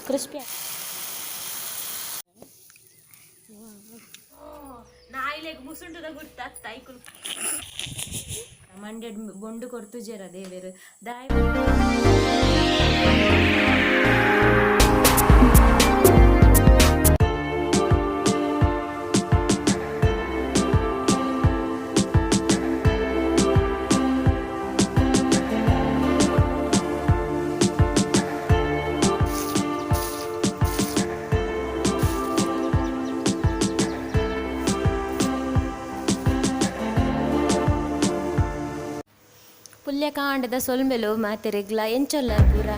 Crispy ನಾಯಿಲೆಗ್ ಮುಸುಂಟದ ಗುರ್ತ ಐಕುಲ್ ಮಂಡ್ಯಡ್ ಬೊಂಡು ಕೊಡ್ತು ಜರ ದೇವೇರು ದಾಯ ಪುಲ್ಯ ಕಾಂಡದ ಸೊಲ್ಮೆಲು ಮಾತೆ ರೆಗ್ಲ ಎಂಚೊಲ್ಲ ಪೂರ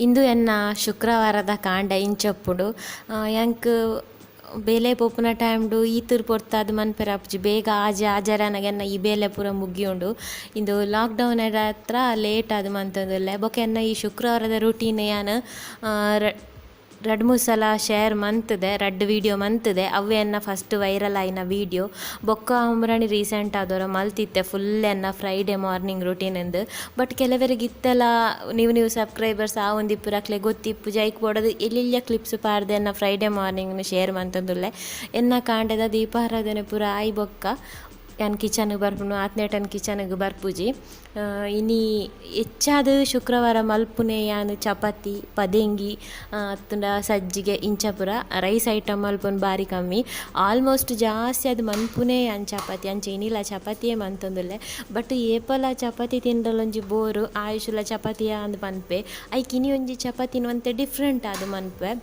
ಇಂದು ಎನ್ನ ಶುಕ್ರವಾರದ ಕಾಂಡ ಇಂಚೊಪ್ಪುಡು ಎಂಕ್ ಬೇಲೆ ಪೋಪುನ ಟೈಮ್ಡು ಈತುರು ಪೊರ್ತಾದ್ ಮನ್ಪೆರ ಆಪುಜಿ ಬೇಗ ಆಜಾರನಗೆನ್ನ ಈ ಬೇಲೆ ಪೂರ ಮುಗಿಯುಂಡು ಇಂದು ಲಾಕ್ಡೌನ್ ಹತ್ರ ಲೇಟ್ ಆದ್ ಮಂತಂದುಲ್ಲೆ ಬೊಕ ಎನ್ನ ಈ ಶುಕ್ರವಾರದ ರೂಟೀನ್ ಯಾನ್ ಎರಡು ಮೂರು ಸಲ ಶೇರ್ ಮಂತದೆ ರಡ್ಡು ವೀಡಿಯೋ ಮಂತದೆ ಅವೇ ಎನ್ನ ಫಸ್ಟ್ ವೈರಲ್ ಆಯ್ನ ವೀಡಿಯೋ ಬೊಕ್ಕ ಅಂಬ್ರಾಣಿ ರೀಸೆಂಟ್ ಆದವರ ಮಲ್ತಿತ್ತೆ ಫುಲ್ ಎನ್ನ ಫ್ರೈಡೇ ಮಾರ್ನಿಂಗ್ ರೂಟೀನ್ ಎಂದು ಬಟ್ ಕೆಲವರಿಗೆ ಇತ್ತೆಲ್ಲ ನೀವು ಸಬ್ಸ್ಕ್ರೈಬರ್ಸ್ ಆ ಒಂದು ಇಪ್ಪುರಕ್ಲೆ ಗೊತ್ತಿಪ್ಪು ಜೈಕ್ ಬೋಡೋದು ಎಲ್ಲಿಲ್ಲ ಕ್ಲಿಪ್ಸ್ ಪಾರ್ದೆ ಎನ್ನ ಫ್ರೈಡೇ ಮಾರ್ನಿಂಗ್ ಶೇರ್ ಮಂತಂದುಲ್ಲೆ ಎನ್ನ ಕಾಂಡದ ದೀಪಾರಾಧನೆ ಪೂರ ಆಯ್ ಬೊಕ್ಕ ಯಾನ್ ಕಿಚನ್ಗೆ ಬರ್ಪುನು ಆತ್ನೇಟನ್ ಕಿಚನ್ಗೆ ಬರ್ಪುಜಿ ಇನಿ ಹೆಚ್ಚಾದ ಶುಕ್ರವಾರ ಮಲ್ಪುನೆ ಯಾನ್ ಚಪಾತಿ ಪದೆಂಗಿ ಅತ್ತುಂಡ ಸಜ್ಜಿಗೆ ಇಂಚಪುರ ರೈಸ್ ಐಟಮ್ ಮಲ್ಪುನ್ ಬಾರಿ ಕಮ್ಮಿ ಆಲ್ಮೋಸ್ಟ್ ಜಾಸ್ತಿ ಅದು ಮನ್ಪುನೆ ಯಾನ್ ಚಪಾತಿ ಅಂಚೆ ಏನಿಲ್ಲ ಚಪಾತಿಯೇ ಮಂತೊಂದುಲ್ಲೆ ಬಟ್ ಏಪಲ ಚಪಾತಿ ತಿಂಡಲೊಂಜಿ ಬೋರು ಆಯುಷುಲ ಚಪಾತಿಯ ಅಂದ್ ಮನ್ಪೆ ಐಕ್ ಇನಿ ಒಂಜಿ ಚಪಾತಿನ ಒಂತೆ ಡಿಫ್ರೆಂಟ್ ಅದು ಮನ್ಪೆ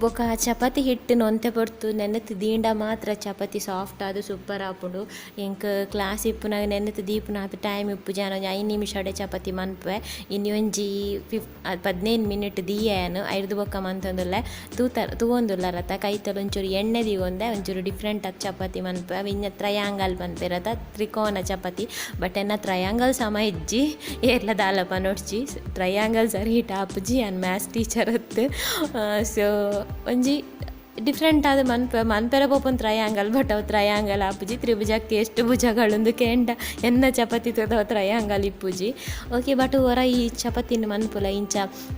ಬೊಕ ಚಪಾತಿ ಹಿಟ್ಟು ನೊಂತೆ ಪೊರ್ತು ನೆನೆತ್ ದೀಂಡ ಮಾತ್ರ ಚಪಾತಿ ಸಾಫ್ಟ್ ಆದ್ ಸೂಪರ್ ಆಪುಂಡು ಎಂಕ್ ಕ್ಲಾಸ್ ಇಪ್ಪುನಾಗ ನೆನೆತ್ ದೀಪುನ ಆತ್ ಟೈಮ್ ಇಪ್ಪು ಜಾನ 5 ನಿಮಿಷಡೆ ಚಪಾತಿ ಮನ್ಪೆ ಇನ್ನು ಒಂಜಿ 15 ಮಿನಿಟ್ ದೀಯನು ಐರ್ದು ಬೊಕ್ಕ ಮಂತೊಂದುಲ್ಲೆ ತೂವೊಂದುಲ್ಲ ರತ ಕೈತಲ್ ಒಂಚೂರು ಎಣ್ಣೆ ದೀವೊಂದೆ ಒಂಚೂರು ಡಿಫ್ರೆಂಟ್ ಆದ್ ಚಪಾತಿ ಮನ್ಪೆ ಇನ್ನ ತ್ರಯಾಂಗಲ್ ಮನ್ಪೆರತ ತ್ರಿಕೋನ ಚಪಾತಿ ಬಟ್ ಎನ್ನ ತ್ರಯಾಂಗಲ್ ಸಮ ಇಜ್ಜಿ ಏರ್ಲ ದಾಲಪ ನೋಡ್ಚಿ ತ್ರಯಾಂಗಲ್ ಸರಿ ಹಿಟ್ ಆಪುಜಿ ಅನ್ ಮ್ಯಾಥ್ಸ್ ಟೀಚರ್ ಅತ್ತು ಸೊ ಒಂಜಿ ಡಿಫ್ರೆಂಟ್ ಆದ ಮನ್ಪೆರ ಪೋಪುನ್ ತ್ರಯಾಂಗಲ್ ಬಟ್ ಅವು ತ್ರಯಾಂಗಲ್ ಆಪುಜಿ ತ್ರಿಭುಜಕ್ಕೆ ಎಷ್ಟು ಭುಜಗಳೊಂದು ಕೆಂಡ ಎನ್ನ ಚಪಾತಿ ತೋದವ ತ್ರಯಾಂಗಲ್ ಇಪ್ಪುಜಿ ಓಕೆ ಬಟ್ ಹೊರ ಈ ಚಪಾತಿನ ಮನ್ಪುಲ ಇಂಚ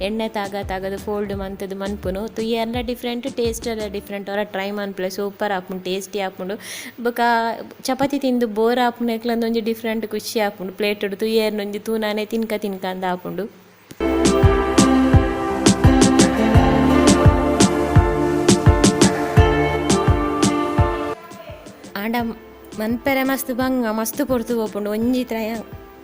ಎಣ್ಣೆ ತಾಗದು ಫೋಲ್ಡ್ ಮಂತದ್ದು ಮನ್ಪುನು ತುಯಿ ಎಲ್ಲ ಡಿಫ್ರೆಂಟ್ ಟೇಸ್ಟ್ ಎಲ್ಲ ಡಿಫ್ರೆಂಟ್ ಹೊರ ಟ್ರೈ ಮನ್ಪುಲೆ ಸೂಪರ್ ಆಪುಂಡು ಟೇಸ್ಟಿ ಆಪುಂಡು ಬೊಕ ಚಪಾತಿ ತಿಂದು ಬೋರ್ ಆಪುಂಡು ಎಕ್ಲಂದೊಂಜಿ ಡಿಫ್ರೆಂಟ್ ಖುಷಿ ಆಪುಂಡು ಪ್ಲೇಟ್ ಹಿಡ್ದು ತುಯ್ಯರ್ನೊಂಜಿ ತೂನಾನೆ ತಿನ್ಕ ಅಂದ ಆಪುಂಡು ಆಂಡ ಮನ್ಪೆರೆ ಮಸ್ತ್ ಬಂಗ ಮಸ್ತ್ ಪೊರ್ತು ಪೋಪುಂಡು ಒಂಜಿ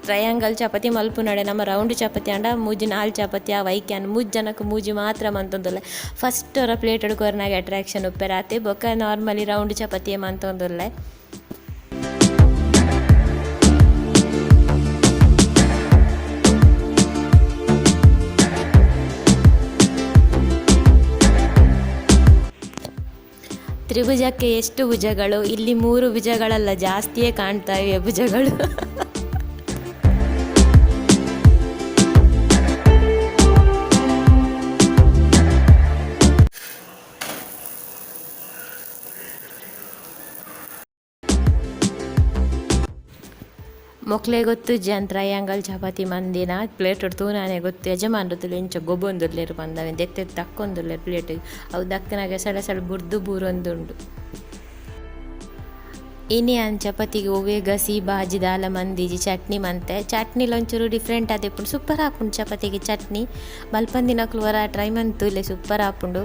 ತ್ರಯಾಂಗಲ್ ಚಪಾತಿ ಮಲ್ಪುನಡೆ ನಮ್ಮ ರೌಂಡ್ ಚಪಾತಿ ಆಂಡ ಮೂಜಿ 4 ಚಪಾತಿ ಆ ವೈಕ್ಯಾನ್ 3 ಜನಕ್ಕೆ ಮೂಜಿ ಮಾತ್ರ ಮಂತೊಂದುಲ್ಲೆ ಫಸ್ಟ್ ಅವರ ಪ್ಲೇಟ್ ಹಿಡ್ಕೊರ್ನಾಗ ಅಟ್ರಾಕ್ಷನ್ ಉಪ್ಪೆರಾತೆ ಬೊಕ್ಕ ನಾರ್ಮಲಿ ರೌಂಡ್ ಚಪಾತಿಯೇ ಮಂತೊಂದುಲ್ಲೆ ತ್ರಿಭುಜಕ್ಕೆ ಎಷ್ಟು ಭುಜಗಳು ಇಲ್ಲಿ 3 ಭುಜಗಳಲ್ಲ ಜಾಸ್ತಿಯೇ ಕಾಣ್ತಾ ಇವೆ ಭುಜಗಳು ಮೊಕ್ಲೆ ಗೊತ್ತು ಜನ್ ತ್ರಯಾಂಗಲ್ ಚಪಾತಿ ಮಂದಿನ ಪ್ಲೇಟ್ ಹೊಡ್ತು ನಾನೇ ಗೊತ್ತು ಯಜಮಾನ್ರದಲ್ಲಿ ಇಂಚ ಗೊಬ್ಬೊಂದುರ್ಲೇರು ಬಂದವೆ ದೆತ್ತೆ ತಕ್ಕೊಂದುಲ್ಲೇರು ಪ್ಲೇಟಿಗೆ ಅವು ದಕ್ಕನಾಗೆ ಸಳ ಬುರ್ದು ಬೂರೊಂದುಂಡು ಇನಿ ಅನ್ ಚಪಾತಿಗೆ ಒವ್ವೆ ಗಸಿ ಬಾಜಿ ದಾಲ ಮಂದಿಜಿ ಚಟ್ನಿ ಮಂತೆ ಚಟ್ನಿಲಿ ಒಂಚೂರು ಡಿಫ್ರೆಂಟ್ ಆದಿಪ್ಪುಂಡು ಸೂಪರ್ ಆಪುಂಡು ಚಪಾತಿಗೆ ಚಟ್ನಿ ಮಲ್ಪಂದಿನಕ್ಲು ವರ ಟ್ರೈ ಮಂತು ಇಲ್ಲೇ ಸೂಪರ್ ಆಪುಂಡು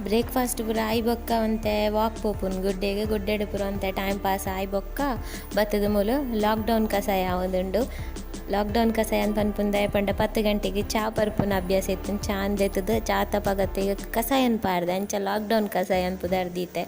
ಬ್ರೇಕ್ಫಾಸ್ಟ್ ಪೂರ ಆಯ್ ಬೊಕ್ಕ ಒಂತೆ ವಾಕ್ ಪೋಪುನ್ ಗುಡ್ಡೆಡು ಪೂರ ಒಂತೆ ಟೈಮ್ ಪಾಸ್ ಆಯ್ ಬೊಕ್ಕ ಬತ್ತದ ಮೂಲು ಲಾಕ್ಡೌನ್ ಕಸಾಯ ಆವೊಂದುಂಡು ಲಾಕ್ಡೌನ್ ಕಸಾಯ ಅಂತ ಪನ್ಪುಂದ ಪಂಡ 10 ಗಂಟೆಗೆ ಚಾ ಪರ್ಪುನ ಅಭ್ಯಾಸ ಇತ್ತು ಚಾ ಅಂದೆತ್ತದ ಚಾ ತಪಗತ್ತೆ ಕಸಾಯನ್ ಪಾಡ್ದೆ ಅಂಚ ಲಾಕ್ಡೌನ್ ಕಸಾಯ ಅನ್ಪುದಾರ್ದೀತೆ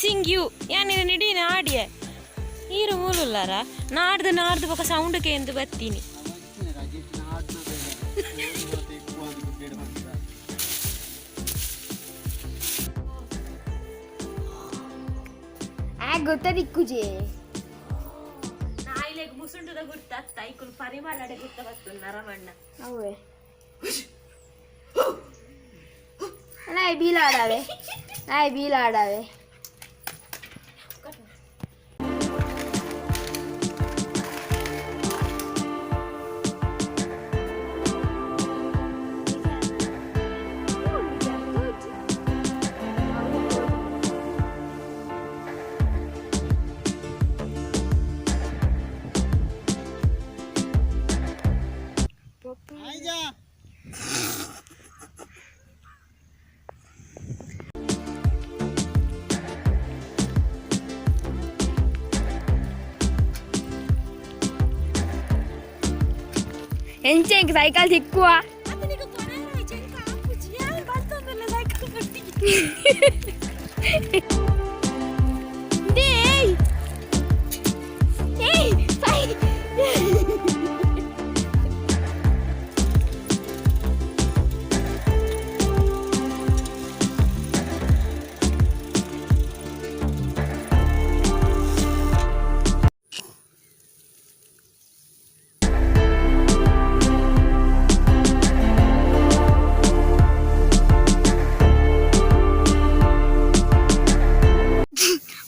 ಮಿಸ್ಸಿಂಗ್ ಯು ಯಾನಿನ ನಿಡೀನ ಆಡಿಯೆ ಈರು ಮೂಲುಲ್ಲಾರ ನಾಡ್ದು ಬೊಕ ಸೌಂಡ್ಗೆ ಎಂದು ಬರ್ತೀನಿ ಗೊತ್ತದಿಕ್ಕುಜೆ ನಾಯಿಲೆಗ್ ಮುಸುಂಟದ ಗುರ್ತ ಐಕುಲು ಪರಿಮಾಣಡೆ ಗುರ್ತ ಬತ್ತು ನರಮಣ್ಣ ಅವೇ ನಾಯಿ ಬೀಲಾಡಾವೆ ಎಂಚೆಂಗ್ ಸೈಕಲ್ ಸಿಕ್ಕುವ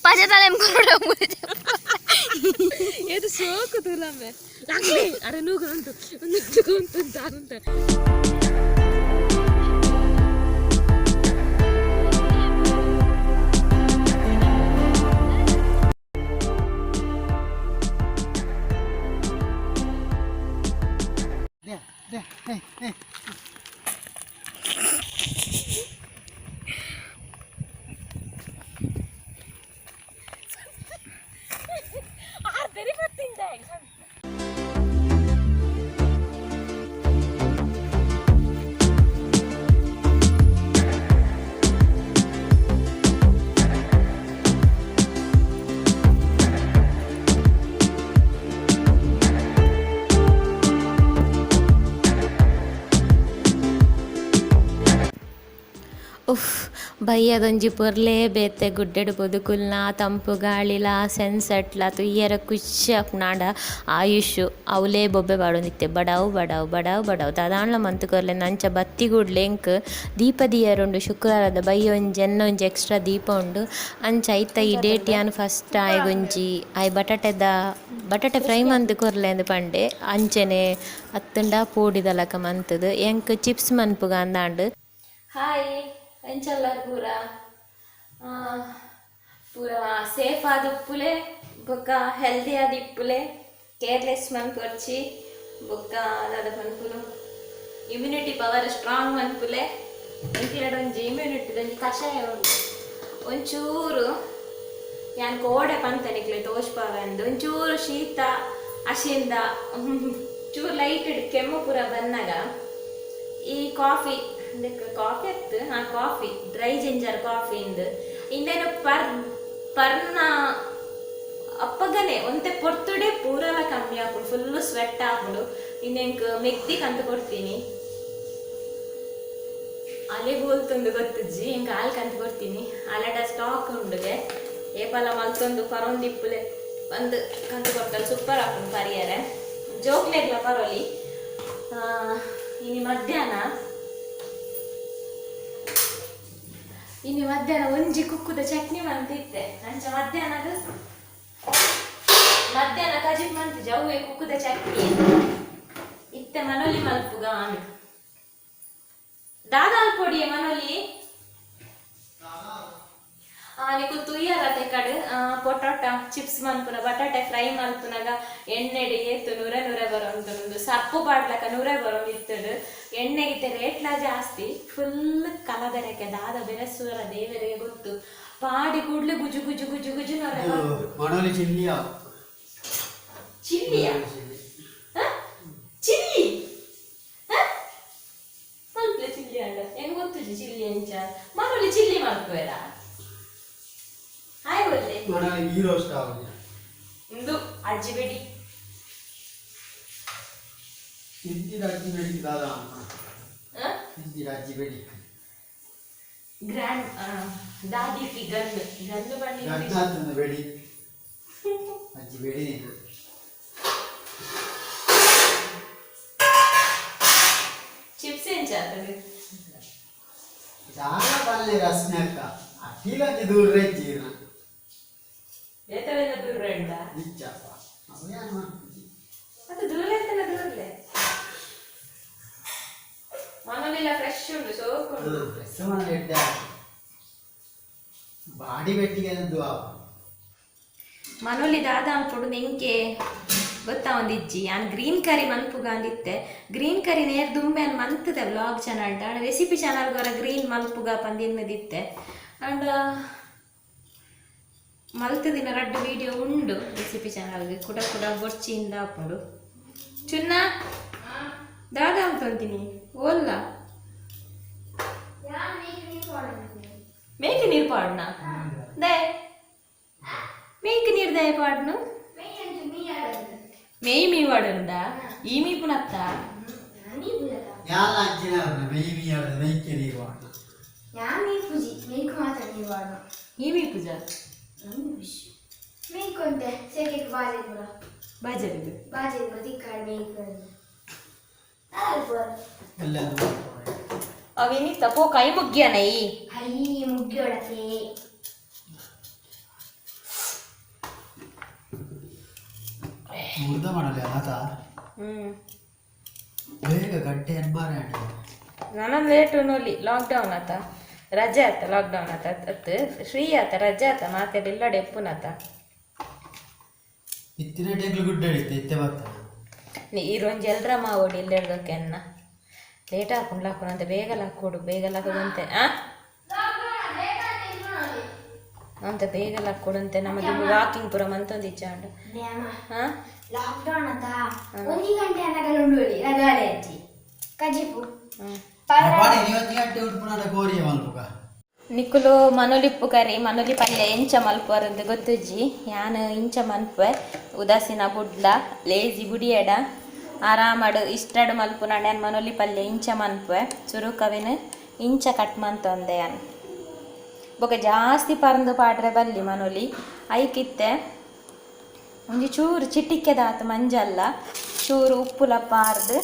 pacatalem kuda ఏదో సోకుతులమ్మే లాక్లే అరే నువ్వు అంటూ ಉಫ್ ಬಯ್ಯದೊಂಜಿ ಪೊರ್ಲೇ ಬೇತೆ ಗುಡ್ಡೆಡು ಬದುಕುಲ್ನ ತಂಪು ಗಾಳಿಲ ಸೆನ್ಸೆಟ್ಲ ತುಯ್ಯರ ಖುಷಿ ಅಪ್ನಾಡ ಆಯುಷ್ ಅವಲೇ ಬೊಬ್ಬೆ ಬಾಡೊಂದಿತ್ತೆ ಬಡಾವು ದಾದಾಂಡ್ಲ ಮಂತು ಕೊರ್ಲೆ ನಂಚ ಬತ್ತಿ ಗುಡ್ಲೆಂಕ್ ದೀಪ ದಿಯರುಂಡು ಶುಕ್ರವಾರದ ಬಯ್ಯ ಒಂಜಿ ಎನ್ನ ಒಂಜಿ ಎಕ್ಸ್ಟ್ರಾ ದೀಪ ಉಂಡು ಅಂಚ ಐತ ಈ ಡೇಟ್ ಯಾನ್ ಫಸ್ಟ್ ಆಯ್ಗೊಂಜಿ ಆಯ್ ಬಟಾಟೆ ಫ್ರೈ ಮಂತ್ ಕೊರ್ಲೆ ಅಂದು ಪಂಡೆ ಅಂಚನೆ ಅತ್ತಂಡ ಪೋಡಿದಲಕ ಮಂತದು ಎಂಕ್ ಚಿಪ್ಸ್ ಮನ್ಪುಗ ಅಂದಾಂಡು ಹಾಯ್ ಎಂಚಲ್ಲ ಪೂರ ಸೇಫ್ ಆದ ಉಪ್ಪುಲೆ ಬೊಕ್ಕ ಹೆಲ್ದಿ ಆದ ಇಪ್ಪುಲೆ ಕೇರ್ಲೆಸ್ ಮನ್ಪೊರ್ಚಿ ಬೊಕ್ಕ ಅದಾದ ಪನ್ಪುನು ಇಮ್ಯುನಿಟಿ ಪವರ್ ಸ್ಟ್ರಾಂಗ್ ಮನ್ಪುಲೆ ಎಂಕ್ಲೆಡ್ ಒಂಜಿ ಇಮ್ಯುನಿಟಿ ಒಂಜಿ ಕಷಾಯ ಉಂಟು ಒಂಚೂರು ಯಾನ್ ಕೋಡೆ ಪಂತನಿಕ್ಲೆ ತೋಷ್ಪಾವೆ ಅಂದು ಒಂಚೂರು ಶೀತ ಹಸಿಂದ ಚೂರು ಲೈಟ್ ಕೆಮ್ಮು ಪೂರ ಬಂದಾಗ ಈ ಕಾಫಿ ಕಾಫಿ ಎತ್ತು ಕಾಫಿ ಡ್ರೈ ಜಿಂಜರ್ ಕಾಫಿ ಇಂದು ಇಂದೇನು ಪರ್ನ ಅಪ್ಪಗನೆ ಒಂತೆ ಪೊರ್ತುಡೆ ಪೂರಲ ಕಮ್ಮಿ ಹಾಕೊಂಡು ಫುಲ್ಲು ಸ್ವೆಟ್ ಹಾಕೊಂಡು ಇನ್ನೆಂಕ್ ಮೆಕ್ತಿ ಕಂತು ಕೊಡ್ತೀನಿ ಅಲೆ ಗೋಲ್ತೊಂದು ಗೊತ್ತಜ್ಜಿ ಇಂಕ ಹಾಲು ಕಂತು ಕೊಡ್ತೀನಿ ಅಲೆಡ ಸ್ಟಾಕ್ ಉಂಡುಗೆ ಏಪಲ ಮಲ್ತೊಂದು ಪರೊಂದಿಪ್ಪುಲೆ ಒಂದು ಕಂತು ಕೊಡ್ತಾರೆ ಸೂಪರ್ ಹಾಕೊಂಡು ಪರಿಯಾರೆ ಜೋಕ್ಲೆಗ್ಲ ಪರೋಲಿ ಇನ್ನು ಮಧ್ಯಾಹ್ನ ಒಂಜಿ ಕುಕ್ಕುದ ಚಟ್ನಿ ಮಂತಿತ್ತೆ ಅಂಚ ಮಧ್ಯಾಹ್ನ ಕಜಿಪ್ ಮಂತಿ ಜವ್ವೆ ಕುಕ್ಕುದ ಚಟ್ನಿ ಇತ್ತೆ ಮನೊಲಿ ಮಲ್ಪುಗ ಆಂಡ್ ದಾದಾಲ್ ಪೊಡಿಯ ಮನೊಲಿ ನಿಕು ತುಯ್ಯರತೆ ಕಡೆ ಪೊಟಾಟೊ ಚಿಪ್ಸ್ ಮಲ್ಪುನ ಬಟಾಟೆ ಫ್ರೈ ಮಲ್ಪುನಾಗ ಎಣ್ಣೆಡೆ ಏತು ನೂರೆ ಬರೋಂದು ಸಪ್ಪು ಬಾಡ್ಲಕ ನೂರೆ ಬರೋಂದಿತ್ತಡು ಎಣ್ಣೆಗಿತ್ತೆ ರೇಟ್ಲ ಜಾಸ್ತಿ ಫುಲ್ ಕಲದೆರಕೆ ದಾದ ಬೆರೆಸುವರ ದೇವರಿಗೆ ಗೊತ್ತು ಪಾಡಿ ಕೂಡ್ಲೆ ಗುಜು ಗುಜು ಗುಜು ಗುಜು ಮನೋಲಿ ಚಿಲ್ಲಿಯ ಚಿಲ್ಲಿಯ ಚಿಲ್ಲಿ ಸ್ವಲ್ಪ ಚಿಲ್ಲಿ ಅಲ್ಲ ಹೆಂಗ್ ಗೊತ್ತು ಚಿಲ್ಲಿ ಅಂಚ ಮನೋಲಿ ಚಿಲ್ಲಿ ಮಾಡ್ಕೋರ ಒಳ್ಳೆ ಮನೋಲಿ ಈ ರೋಸ್ಟ್ ಆಗುದು ಇಂದು ಅಜ್ಜಿ ಬೇಡಿ ಇದ್ದಿರ ಅಜ್ಜಿ ಬೇಡಿ ದಾದಾ ಇದ್ದಿರ ಅಜ್ಜಿ ಬೇಡಿ ಗ್ರ್ಯಾಂಡ್ ದಾದಿಗೆ ಗಂಡು ಗಂಡು ಬನ್ನಿ ಗಂಡ ಅಂತಂದು ಬೇಡಿ ಅಜ್ಜಿ ಬೇಡಿ ನೀನು ಚಿಪ್ಸ್ ಏನ್ ಚಾತದೆ చాలా పనులే రస్నాక అట్టిలోకి దూరే జీర్ణ ಏತವೆಲ್ಲ ದೂರ ಉಂಟ ఇచ్చప్ప అవే అన్నమాట ಮತ್ತೆ ದೂರ ಎಂತೆಲ್ಲ ದೂರಲೆ ಮನೋಲಿಲ್ಲ ಫ್ರೆಶ್ ಉಂಟು ಸೋಕು ಉಂಟು డ్రెస్ మన ఎడ్డా బాడీ పెట్టి కదా దువా ಮನೋಲಿ ದಾದ ಅನ್ಕೊಂಡು ನಿಂಗೆ ಗೊತ್ತಾ ಒಂದಿಜ್ಜಿ ನಾನು ಗ್ರೀನ್ ಕರಿ ಮಲ್ಪುಗ ಅಂದಿತ್ತೆ ಗ್ರೀನ್ ಕರಿ ನೇರ್ ದುಂಬೆ ಅನ್ ಮಂತದೆ ವ್ಲಾಗ್ ಚಾನಲ್ ರೆಸಿಪಿ ಚಾನಲ್ ಗೊರ ಗ್ರೀನ್ ಮಲ್ಪುಗ ಪಂದಿನ್ನದಿತ್ತೆ ಅಂಡ್ ಮಲ್ತು ದಿನ ರಡ್ಡು ವಿಡಿಯೋ ಉಂಡು ರೆಸಿಪಿ ಚಾನಲ್ಗೆ ಕುಡ ಕುಡ ಬೊರ್ಚಿಯಿಂದ ಹಾಕೊಂಡು ಚುನ್ನ ದಾದ ಅಂತ ಅಂತೀನಿ ಓಲ್ಲ ಮೇಕೆ ನೀರು ಪಾಡ್ನ ದೇ ಮೇಕೆ ನೀರು ದಯ ಪಾಡ್ನು ಮೇಯಿ ಮೀ ವಾಡುಂಡಾ ಈ ಮೀ ಪುನತ್ತ యాల అంచిన వెయ్యి వెయ్యి నీరు వాడు ഞാൻ നീ പൂജി മേക്ക് മാത്രം നീ വാടണം ಈ ಮೀ ಪೂಜಾ ಮೇಯ್ಕೊಂತೆ ಸೇಕೆಗೆ ಬಾಜೆ ಕೂಡ ಬಾಜರಿದು ಬಾಜೆ ಕೂಡ ತಿಕ್ಕಾಡು ಮೇಯ್ಕೊಂಡು ಎಲ್ಲರೂ ಅವಿನಿ ತಪೋ ಕೈ ಮುಗ್ಗ್ಯಾನೈ ಹೈ ಮುಗ್ಗಿಯೊಳಕ್ಕೆ ಮುರ್ದ ಮಾಡಲ್ಲ ಆತ ಬೇಗ ಗಂಟೆ ಎನ್ಮಾರೆ ಆಡಿ ನನ್ನ ಲೇಟು ನೋಲಿ ಲಾಕ್ಡೌನ್ ಆತ ರಜೆ ಆತ ಲಾಕ್ಡೌನ್ ಆತ ಅತ್ ಫ್ರೀ ಆತ ರಜೆ ಆತ ಮಾತೆ ಬಿಲ್ಲಡೆ ಎಪ್ಪುನಾತ ಇತ್ತಿನ ಟೇಗ್ಲು ಗುಡ್ಡ ಹಿಡಿತೆ ಇತ್ತೆ ಬರ್ತಾನೆ ನೀ ಈರೊಂದು ಎಲ್ರ ಮಾವೋಡಿ ಇಲ್ಲೆಡ್ದಕ್ಕೆ ಅನ್ನ ಲೇಟ್ ಹಾಕೊಂಡು ಲಾಕೊಂಡು ಅಂತ ಬೇಗ ಲಾಕೊಡು ಬೇಗ ಲಾಕೊಡುವಂತೆ ಅಂತ ಬೇಗ ಲಾಕೊಡುವಂತೆ ನಮ್ಮದು ವಾಕಿಂಗ್ ಪುರ ಮಂತೊಂದು ಇಚ್ಚಾಂಡು ಹಾಂ ಲಾಕ್ಡೌನ್ ಅಂತ 1 ಗಂಟೆ ಅನ್ನಗಲ್ಲ ಉಂಡೋಳಿ ರಗಾಳೆ ಅಜ್ಜಿ ಕಜಿಪು ಪಾಡಿ ಇವತ್ತು ಗಂಟೆ ಉಟ್ಪುನ ಕೋರಿಯ ಮಲ್ಪುಗ ನಿಕ್ಕುಲು ಮನೋಲಿಪ್ಪು ಕರಿ ಮನೋಲಿ ಪಲ್ಯ ಇಂಚ ಮಲ್ಪುವರಂದು ಗೊತ್ತುಜ್ಜಿ ಯಾನು ಇಂಚ ಮಲ್ಪೆ ಉದಾಸೀನ ಬುಡ್ಲ ಲೇಜಿ ಬುಡಿಯಡ ಆರಾಮಡು ಇಷ್ಟಡು ಮಲ್ಪು ನಡ್ಯಾನ್ ಮನೋಲಿ ಪಲ್ಯ ಇಂಚ ಮಲ್ಪೆ ಚುರುಕವಿನ ಇಂಚ ಕಟ್ ಮಂತೊಂದೆ ಯಾನು ಬೊಕ ಜಾಸ್ತಿ ಪರಂದು ಪಾಡ್ರೆ ಬಲ್ಲಿ ಮನೋಲಿ ಐಕಿತ್ತೆ ಒಂಜಿ ಚೂರು ಚಿಟಿಕ್ಕೆದಾತು ಮಂಜಲ್ಲ ಚೂರು ಉಪ್ಪುಲ ಪಾರ್ದು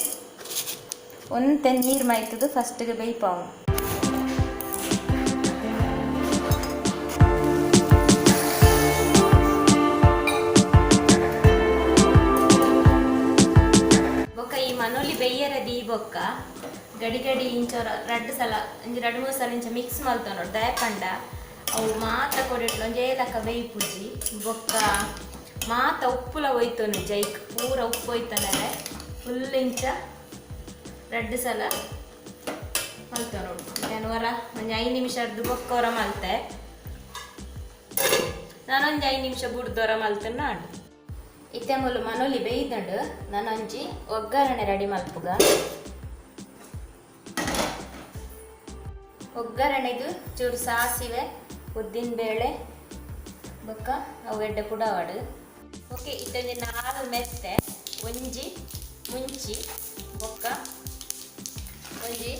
ಒಂತೆ ನೀರು ಮೈತದು ಫಸ್ಟಿಗೆ ಬೇಯ್ಪವನು ಬೊಕ್ಕ ಈ ಮನೋಲಿ ಬೆಯ್ಯರ ದೀ ಬೊಕ್ಕ ಗಡಿ ಗಡಿ ಇಂಚ ರಡ್ಡು ಸಲ ಒಂಜಿ 2-3 ಸಲ ಇಂಚ ಮಿಕ್ಸ್ ಮಲ್ತ ನೋಡಿ ದಯಪಂಡ ಅವು ಮಾತ ಕೊಡಿಟ್ಲು ಒಂಜೇ ಲಕ್ಕ ಬೇಯ್ಪುಜಿ ಬೊಕ್ಕ ಮಾತ ಉಪ್ಪುಲ ಹೋಯ್ತನು ಜೈಕ್ ಪೂರ ಉಪ್ಪು ಹೋಯ್ತಾನೆ ಫುಲ್ ಇಂಚ 2 ಸಲ ಮಲ್ತ ನೋಡು ನಾನು ಹೊರ ಒಂದು 5 ನಿಮಿಷದ್ದು ಬೊಕ್ಕ ಹೊರ ಮಲ್ತೆ ನಾನೊಂದು 5 ನಿಮಿಷ ಬುಡ್ದೊರ ಮಲ್ತನ ನಾಡು ಇತ್ತೆ ಮೂಲ ಮನೋಲಿ ಬೇಯ್ದಂಡು ನಾನೊಂಜಿ ಒಗ್ಗರಣೆ ರೆಡಿ ಮಲ್ಪುಗ ಒಗ್ಗರಣೆಗೆ ಚೂರು ಸಾಸಿವೆ ಉದ್ದಿನಬೇಳೆ ಬೊಕ್ಕ ಅವು ಎಡ್ಡೆ ಪುಡವಾಡು ಓಕೆ ಇತ್ತೊಂಜಿ 4 ಮೆತ್ತೆ ಒಂಜಿ ಮುಂಚಿ ಬೊಕ್ಕ ಒಂಜಿ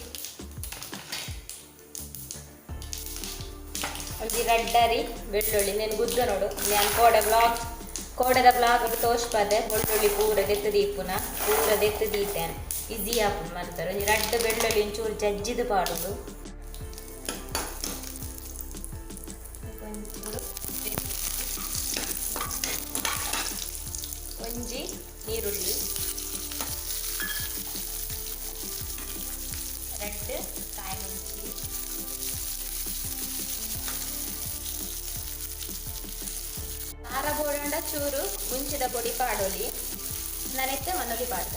ರಡ್ಡರಿ ಬೆಳ್ಳುಳ್ಳಿ నేను ಗುದ್ದ ನೋಡು ನಾನು ಕೋಡದ ಬ್ಲಾಗ್ ತೋರ್ಸ್ಪದೆ ಬೆಳ್ಳುಳ್ಳಿ ಪೂರ ದೆತ್ತು ದೀಪುನ ಪೂರ ದೆತ್ತು ದೀತೇನೆ ಈಸಿ ಆಪುನ್ ಮಾಡ್ತಾರೆ ಒಂಜಿ ರಡ್ಡು ಬೆಳ್ಳುಳ್ಳಿ ಒಂಚೂರು ಜಜ್ಜಿದು ಪಾಡುದು ಒಂಜಿ ನೀರುಳ್ಳಿ ರಡ್ಡು ಕಾಯಿ ಮುಂಚಿ ಖಾರ ಬೋಡಂಡ ಚೂರು ಮುಂಚಿದ ಪೊಡಿ ಪಾಡೋಲಿ ನನೆತ್ತೆ ಮನೋಲಿ ಪಾಡ್ದ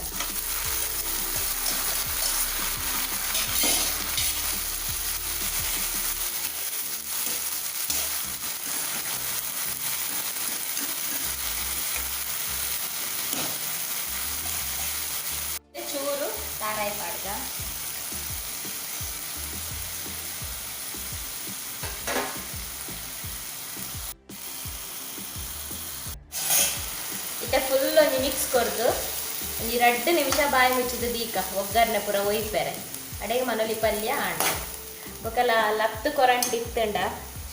ಚೂರು ತಾರಾಯಿ ಪಾಡ್ದ ಇಟ್ಟ ಫುಲ್ ಒಂಜಿ ಮಿಕ್ಸ್ ಕೊರ್ದು ಒಂಜಿ 2 ನಿಮಿಷ ಬಾಯಿ ಮುಚ್ಚಿದ್ದು ದೀಕ ಒಗ್ಗರಣೆ ಪೂರ ಒಯ್ಪೆರೆ ಅಡೆಗೆ ಮನೋಲಿ ಪಲ್ಯ ಆಂಡ ಬೊಕಲ ಲತ್ತು ಕೊರಂಟ್ ಇತ್ತಂಡ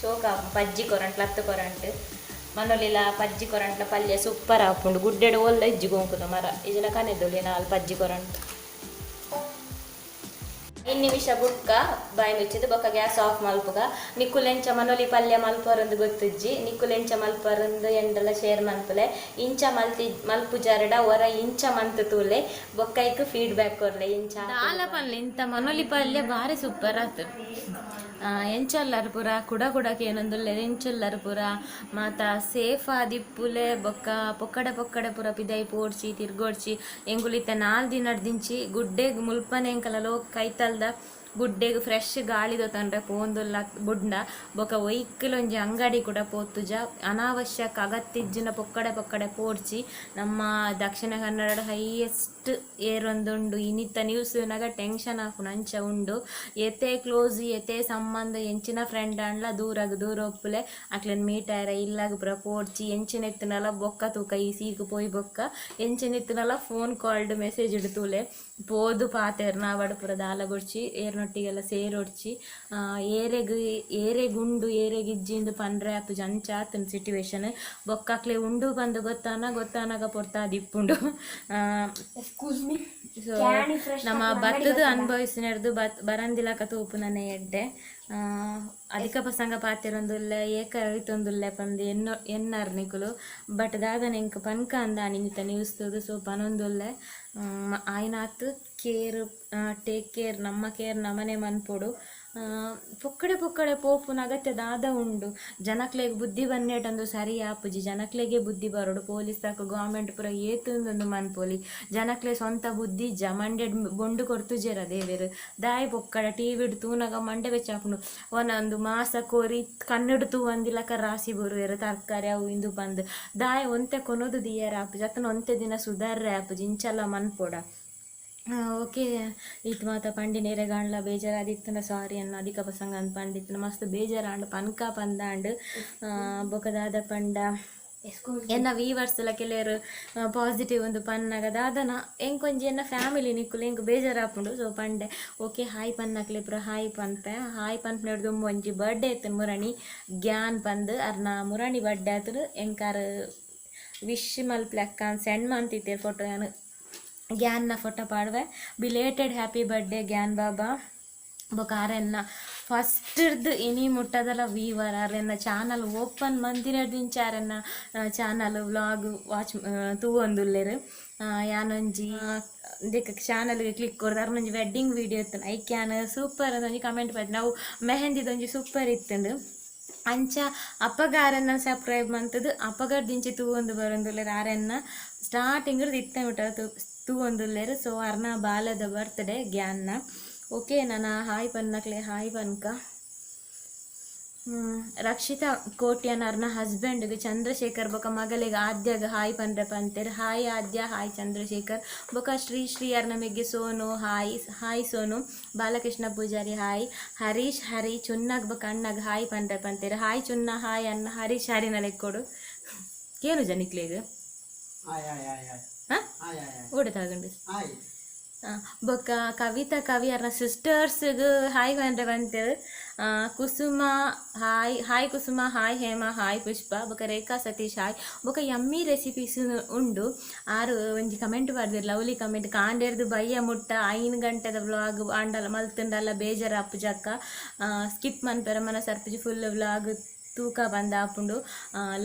ಶೋಕ ಪಜ್ಜಿ ಕೊರಂಟ್ ಲತ್ತು ಕೊರಂಟ್ ಮನೋಲಿಲ ಪಜ್ಜಿ ಕೊರಂಟ್ಲ ಪಲ್ಯ ಸೂಪರ್ ಆಪುಂಡು ಗುಡ್ಡೆಡು ಒಲ್ಲ ಇಜ್ಜಿ ಗೋಂಕುದ ಮರ ಇಜನ ಕನೆದೊಲಿ ನಾಲ್ ಪಜ್ಜಿ ಕೊರಂಟ್ 2 ನಿಮಿಷ ಬುಡ್ಕ ಬಾಯಿ ಮುಚ್ಚಿದ್ದು ಬೊಕ್ಕ ಗ್ಯಾಸ್ ಆಫ್ ಮಲ್ಪುಗ ನಿಕ್ಕುಲೆಂಚ ಮನೋಲಿ ಪಲ್ಯ ಮಲ್ಪರಂದು ಗೊತ್ತಿಜ್ಜಿ ನಿಕ್ಕುಲೆಂಚ ಮಲ್ಪರಂದು ಎಂಡಲ ಶೇರ್ ಮನ್ಪುಲೆ ಇಂಚ ಮಲ್ಪು ಜರಡ ಹೊರ ಇಂಚ ಮಂತ್ ತೂಲೆ ಬೊಕ್ಕೈಕ್ ಫೀಡ್ಬ್ಯಾಕ್ ಕೊರ್ಲೆ ಇಂಚ ದಾಲ ಪಲ್ಯ ಇಂತ ಮನೋಲಿ ಪಲ್ಯ ಬಾರಿ ಸೂಪರ್ ಆತು ಎಂಚಲ್ಲರು ಪೂರ ಕುಡಕ್ಕೆ ಏನೊಂದುಲ್ಲೆ ಎಂಚಲ್ಲರು ಪೂರ ಮಾತ ಸೇಫ್ ಆದಿಪ್ಪುಲೆ ಬೊಕ್ಕ ಪೊಕ್ಕಡೆ ಪೂರ ಪಿದೈ ಪೋಡ್ಚಿ ತಿರ್ಗೋಡ್ಚಿ ಎಂಗುಲಿತ್ತ 4 ದಿನ ದಿಂಚಿ ಗುಡ್ಡೆಗ್ ಮುಲ್ಪನೆ ಎಂಕಲ ಲೋಕ್ ಕೈತಲ್ದ ಗುಡ್ಡೆಗ್ ಫ್ರೆಶ್ ಗಾಳಿ ದೊತ್ತಂಡ್ರೆ ಪೋಂದುಲ್ಲ ಬುಡ್ಡ ಬೊಕ ಒಯ್ಕಲೊಂಜಿ ಅಂಗಡಿ ಕೂಡ ಪೋತುಜ ಅನಾವಶ್ಯಕ ಅಗತ್ಯಜ್ಜಿನ ಪೊಕ್ಕಡೆ ಪೋಡ್ಚಿ ನಮ್ಮ ದಕ್ಷಿಣ ಕನ್ನಡ ಹೈಯೆಸ್ಟ್ ಏರೊಂದುಂಡು ಇನ್ನಿತ್ತ ನ್ಯೂಸ್ನಾಗ ಟೆನ್ಷನ್ ಆಪುನ ಅಂಚ ಉಂಡು ಎತೆ ಕ್ಲೋಸ್ ಎತೆ ಸಂಬಂಧ ಎಂಚಿನ ಫ್ರೆಂಡ್ ಅಂಡ್ಲ ದೂರ ಒಪ್ಪುಲೆ ಅಕ್ಲೆನ್ ಮೀಟ್ ಆಯ್ರ ಇಲ್ಲಾಗ ಪೂರ ಪೋಡ್ಚಿ ಎಂಚಿನ ಎತ್ತನಲ್ಲ ಬೊಕ್ಕ ತೂಕ ಈ ಸೀಗು ಪೋಯಿ ಬೊಕ್ಕ ಎಂಚಿನ ಎತ್ತನಲ್ಲ ಫೋನ್ ಕಾಲ್ಡ್ ಮೆಸೇಜ್ ಇಡ್ತೂಲೆ ಪೋದು ಪಾತೆರ್ ನಾವಡು ಪೂರ ದಾಲಗೊಡ್ಚಿ ಏರ್ನೊಟ್ಟಿಗೆಲ್ಲ ಸೇರೊಡ್ಚಿ ಏರೆಗುಂಡು ಏರೆಗಿಜ್ಜಿಂದು ಪಂಡ್ರೆ ಅಪ್ಪು ಜಂಚಾತನ ಸಿಟ್ಯುವೇಶನ್ ಬೊಕ್ಕಕ್ಲೆ ಉಂಡು ಬಂದು ಗೊತ್ತಾನಾಗ ಪೊರ್ತಾದಿಪ್ಪುಂಡು ಸೊ ನಮ್ಮ ಭತ್ತದ ಅನುಭವಿಸಿನರ್ದು ಬರಂದಿಲಕ ತೂಪು ನನ್ನ ಎಡ್ಡೆ ಅಧಿಕ ಪ್ರಸಂಗ ಪಾತಿರೊಂದುಲ್ಲೆ ಏಕ ಅರಿತೊಂದುಲ್ಲೆ ಪಂದು ಎನ್ನರ್ನಿಕುಲು ಬಟ್ ದಾದನ ಎಂಕ್ ಪನ್ಕ ಅಂದಾಣಿ ನಿತ ನ್ಯೂಸ್ ತೂದು ಸೊ ಪನೊಂದುಲ್ಲೆ ಆಯ್ನಾತ್ ಕೇರ್ ಟೇಕ್ ಕೇರ್ ನಮ್ಮ ಕೇರ್ ನಮನೆ ಮನ್ಪೊಡು ಪೊಕ್ಕಡೆ ಪೋಪುನ ಅಗತ್ಯ ದಾದ ಉಂಡು ಜನಕ್ಲೆಗ್ ಬುದ್ಧಿ ಬನ್ನೇಟಂದು ಸರಿ ಆಪುಜಿ ಜನಕ್ಲೆಗೆ ಬುದ್ಧಿ ಬರೋಡು ಪೊಲೀಸ್ ತಕ ಗೌರ್ಮೆಂಟ್ ಪೂರ ಏತುಂದೊಂದು ಮನ್ಪೊಲಿ ಜನಕ್ಲೆ ಸ್ವಂತ ಬುದ್ಧಿ ಮಂಡೆಡ್ ಬೊಂಡು ಕೊರ್ತುಜೇರ ದೇವೆರು ದಾಯಿ ಪೊಕ್ಕಡ ಟಿವಿ ತೂನಗ ಮಂಡೆ ಬೆಚ್ಚಾಪುಂಡು ಒಂದೊಂದು ಮಾಸ ಕೋರಿ ಕನ್ನಡ ತೂ ಒಂದಿಲಕ ರಾಸಿ ಬರುವೆರು ತರಕಾರಿ ಅವು ಇಂದು ಬಂದು ದಾಯಿ ಒಂತೆ ಕೊನೋದು ದಿಯರ ಆಪುಜಿ ಅತನ ಒಂತೆ ದಿನ ಸುಧಾರ್ರೆ ಆಪುಜಿ ಇಂಚಲ್ಲ ಮನ್ಪೊಡ ಓಕೆ ಇತ್ತು ಮಾತ ಪಂಡಿನೇರೆ ಗಾಣ್ಲ ಬೇಜಾರಾದಿತ್ತನ ಸಾರಿ ಅನ್ನ ಅಧಿಕ ಪ್ರಸಂಗ ಅಂತ ಪಂಡಿತ್ತನ ಮಸ್ತ್ ಬೇಜಾರಾಂಡ್ ಪನ್ಕ ಪಂದಾಂಡ್ ಬೊಕದಾದ ಪಂಡ ಎನ್ನ ವೀವರ್ಸ್ಲ ಕೆಲವರು ಪಾಸಿಟಿವ್ ಒಂದು ಪನ್ನಗ ದಾದನ ಎಂಕೊಂಜಿ ಎನ್ನ ಫ್ಯಾಮಿಲಿ ನಿಕ್ಕುಲು ಎಂಕ್ ಬೇಜಾರಾಪುಂಡು ಸೊ ಪಂಡೆ ಓಕೆ ಹಾಯ್ ಪನ್ನಕ್ಲೆ ಪುರ ಹಾಯ್ ಪನ್ಪೆ ಹಾಯ್ ಪನ್ಪು ನೋಡಿದು ಒಂಜಿ ಬರ್ಡೇ ಆಯ್ತು ಮುರಣಿ ಗ್ಯಾನ್ ಪಂದು ಅರ್ನ ಮುರಣಿ ಬರ್ಡೇ ಆಯ್ತು ಎಂಕಾರ ವಿಶ್ ಮಲ್ಪ್ಲೆಕ್ಕ ಸೆಂಡ್ ಮಂತಿತ್ತೆ ಫೋಟೋ ಏನು ಗ್ಯಾನ್ನ ಫೋಟೋ ಪಾಡುವೆ ಬಿಲೇಟೆಡ್ ಹ್ಯಾಪಿ ಬರ್ಡೇ ಗ್ಯಾನ್ ಬಾಬಾ ಬೊಕ ಆರೆನ್ನ ಫಸ್ಟ್ದು ಇನಿ ಮುಟ್ಟದಲ್ಲ ವೀವರ್ ಆರೆನ್ನ ಚಾನಲ್ ಓಪನ್ ಮಂದಿರದಿಂಚ ಆರೆನ್ನ ಚಾನಲ್ ವ್ಲಾಗ್ ವಾಚ್ ತೂವೊಂದುಲ್ಲೆರು ಯಾನೊಂಜಿ ದೇಕ ಚಾನಲ್ಗೆ ಕ್ಲಿಕ್ ಕೊಡ್ದು ಅರ್ನೊಂಜಿ ವೆಡ್ಡಿಂಗ್ ವಿಡಿಯೋ ಇತ್ತು ಐ ಕ್ಯಾನ್ ಸೂಪರ್ ಅದೊಂಜಿ ಕಮೆಂಟ್ ಬಂದು ನಾವು ಮೆಹಂದಿದೊಂಜಿ ಸೂಪರ್ ಇತ್ತಂಡು ಅಂಚ ಅಪ್ಪಗಾರನ್ನ ಸಬ್ಸ್ಕ್ರೈಬ್ ಮಂತದ್ದು ಅಪ್ಪಗಡ್ದಿಂಚಿ ತೂವೊಂದು ಬರೊಂದುಲ್ಲೆರು ಆರೆನ್ನ ಸ್ಟಾರ್ಟಿಂಗ್ ಇತ್ತ ಬಿಟ್ಟ ತೂವೊಂದುಲ್ಲೆರು ಸೊ ಅರ್ನ ಬಾಲದ ಬರ್ತ್ಡೇ ಗ್ಯಾನ್ನ ಓಕೆ ನಾನು ಹಾಯ್ ಪನ್ನಕ್ಲೆ ಹಾಯ್ ಪನ್ಕ ರಕ್ಷಿತಾ ಕೋಟ್ಯನ್ ಅರ್ನ ಹಸ್ಬೆಂಡ್ಗೆ ಚಂದ್ರಶೇಖರ್ ಬೊಕ ಮಗಳಿಗೆ ಆದ್ಯಾಗ ಹಾಯ್ ಪನ್ರೆ ಪಂತೇರು ಹಾಯ್ ಆದ್ಯ ಹಾಯ್ ಚಂದ್ರಶೇಖರ್ ಬೊಕ ಶ್ರೀ ಅರ್ನ ಮೆಗ್ಗೆ ಸೋನು ಹಾಯ್ ಸೋನು ಬಾಲಕೃಷ್ಣ ಪೂಜಾರಿ ಹಾಯ್ ಹರೀಶ್ ಹರಿ ಚುನ್ನಾಗ ಬೊಕ ಅಣ್ಣಗ ಹಾಯ್ ಪನ್ರೆ ಪಂತೇರು ಹಾಯ್ ಚುನ್ನ ಹಾಯ್ ಅನ್ನ ಹರೀಶ್ ಹರಿನ ಲೆಕ್ಕೊಡು ಕೇನು ಜನಿಕ್ಲೇಗ ಓಡ ತಗೊಂಡು ಬೊಕ್ಕ ಕವಿತಾ ಕವಿ ಅರ್ನ ಸಿಸ್ಟರ್ಸ್ಗೆ ಹಾಯ್ ಪನ್ರೆ ಪಂತೇರು ಕುಸುಮ ಹಾಯ್ ಕುಸುಮ ಹಾಯ್ ಹೇಮಾ ಹಾಯ್ ಪುಷ್ಪ ಬೊಕ ರೇಖಾ ಸತೀಶ್ ಹಾಯ್ ಬೊಕ ಯಮ್ಮಿ ರೆಸಿಪೀಸ್ ಉಂಡು ಆರು ಒಂಜಿ ಕಮೆಂಟ್ ಬರ್ದಿರು ಲವ್ಲಿ ಕಮೆಂಟ್ ಕಾಂಡೇರ್ದು ಬಯ್ಯ ಮುಟ್ಟ 5 ಗಂಟೆದ ವ್ಲಾಗ್ ಆಂಡಲ ಮಲ್ತುಂಡಲ್ಲ ಬೇಜಾರು ಅಪ್ಪುಜಕ್ಕ ಸ್ಕಿಪ್ ಮನ್ಪೆರ ಮನಸ್ ಅರ್ಪುಜಿ ಫುಲ್ ವ್ಲಾಗ್ ತೂಕ ಬಂದ ಆಪುಂಡು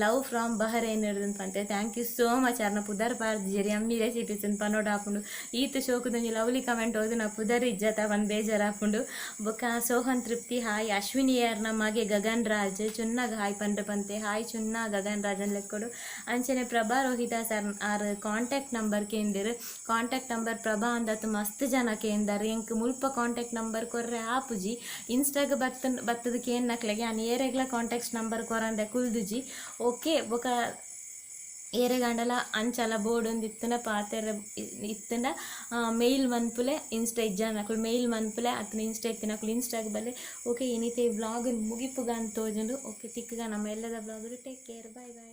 ಲವ್ ಫ್ರಾಮ್ ಬಹರೇನ್ ಹಿಡಿದು ಪಂತೆ ಥ್ಯಾಂಕ್ ಯು ಸೋ ಮಚ್ ಅರ್ನ ಪುದರ್ ಪಾರ್ದಿರಿ ಅಮ್ಮಿ ರೆಸಿಪೀಸ್ ಪನೋಡ್ ಆಪುಂಡು ಈತ್ ಶೋಕದೊಂಜಿ ಲವ್ಲಿ ಕಮೆಂಟ್ ಓದು ನಾ ಪುದರ್ ಇಜ್ಜತ ಒಂದು ಬೇಜಾರು ಆಪುಂಡು ಬೊಕ ಸೋಹನ್ ತೃಪ್ತಿ ಹಾಯ್ ಅಶ್ವಿನಿ ಅರ್ನ ಮಗೆ ಗಗನ್ ರಾಜ್ ಚುನ್ನಾಗ ಹಾಯ್ ಪಂಡ್ರೆ ಪಂತೆ ಹಾಯ್ ಚುನ್ನ ಗಗನ್ ರಾಜನ್ ಲೆಕ್ಕೊಡು ಅಂಚನೆ ಪ್ರಭಾ ರೋಹಿದಾಸ್ ಆರ್ ಕಾಂಟ್ಯಾಕ್ಟ್ ನಂಬರ್ ಕೇಂದಿರು ಕಾಂಟ್ಯಾಕ್ಟ್ ನಂಬರ್ ಪ್ರಭಾ ಅಂದತ್ತು ಮಸ್ತ್ ಜನ ಕೇಂದರು ಎಂಕ್ ಮುಲ್ಪ ಕಾಂಟ್ಯಾಕ್ಟ್ ನಂಬರ್ ಕೊರ್ರೆ ಆಪುಜಿ ಇನ್ಸ್ಟಾಗ ಬತ್ತದ ಕೇನ್ನಕ್ಲೆಗೆ ಅನ್ ಏರೆಗ್ಲ ಕಾಂಟ್ಯಾಕ್ಟ್ ನಂಬರ್ ಕೊರಂದೆ ಕುಲ್ದುಜಿ ಓಕೆ ಬೊಕ ಏರೆಗಂಡಲ ಅಂಚಲ ಬೋರ್ಡ್ ಒಂದು ಇತ್ತನ ಪಾತೆರ ಇತ್ತನ ಮೇಲ್ ಮನ್ಪುಲೆ ಇನ್ಸ್ಟಾ ಇಜ್ಜನಕುಲು ಮೇಲ್ ಮನ್ಪುಲೆ ಅತನ ಇನ್ಸ್ಟಾ ಇತ್ತಿನಕುಲು ಇನ್ಸ್ಟಾಗ ಬಲ್ಲೆ ಓಕೆ ಏನಿತೆ ವ್ಲಾಗ್ ಮುಗಿಪುಗ ಅಂತ ತೋಜುಂಡು ಓಕೆ ತಿಕ್ಕಗ ನಮ್ಮ ಎಲ್ಲದ vlog take care bye bye.